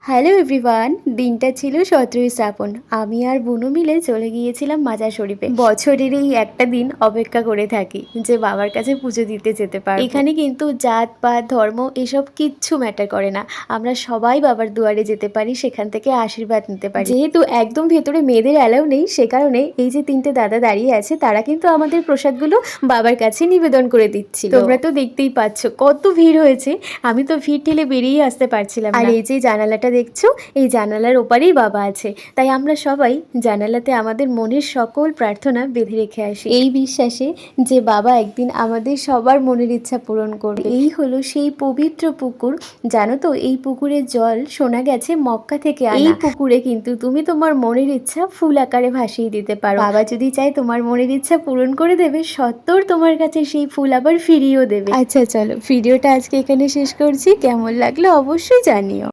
Hello everyone, দিনটা ছিল 17ই শ্রাবণ। আমি আর বুনু মিলে চলে গিয়েছিলাম মাজার শরীফে। বছরের এই একটা দিন অপেক্ষা করে থাকি যে বাবার কাছে পুজো দিতে যেতে পারবো। এখানে কিন্তু জাত পাত ধর্ম এসব কিচ্ছু ম্যাটার করে না, আমরা সবাই বাবার দুয়ারে যেতে পারি, সেখান থেকে আশীর্বাদ নিতে পারি। যেহেতু একদম ভেতরে মেয়েদের অ্যালাউ নেই, সে কারণে এই যে তিনটে দাদা দাঁড়িয়ে আছে তারা কিন্তু আমাদের প্রসাদগুলো বাবার কাছে নিবেদন করে দিচ্ছিল। তোমরা তো দেখতেই পাচ্ছ কত ভিড় হয়েছে, আমি তো ভিড় ঠেলে বেরিয়ে আসতে পারছিলাম না। আর এই যে জানালাটা দেখছো, এই জানালার ওপারেই বাবা আছে, তাই আমরা সবাই জানালাতে আমাদের মনের সকল প্রার্থনা বেঁধে রেখে আসি, এই বিশ্বাসে যে বাবা একদিন আমাদের সবার মনের ইচ্ছা পূরণ করবে। এই হলো সেই পবিত্র পুকুর। জানো তো, এই পুকুরের জল শোনা গেছে মক্কা থেকে আনা। এই পুকুরে কিন্তু তুমি তোমার মনের ইচ্ছা ফুল আকারে ভাসিয়ে দিতে পারো। বাবা যদি চায় তোমার মনের ইচ্ছা পূরণ করে দেবে, সত্তর তোমার কাছে সেই ফুল আবার ফিরিয়েও দেবে। আচ্ছা চলো, ভিডিওটা আজকে এখানে শেষ করছি। কেমন লাগলো অবশ্যই জানিও।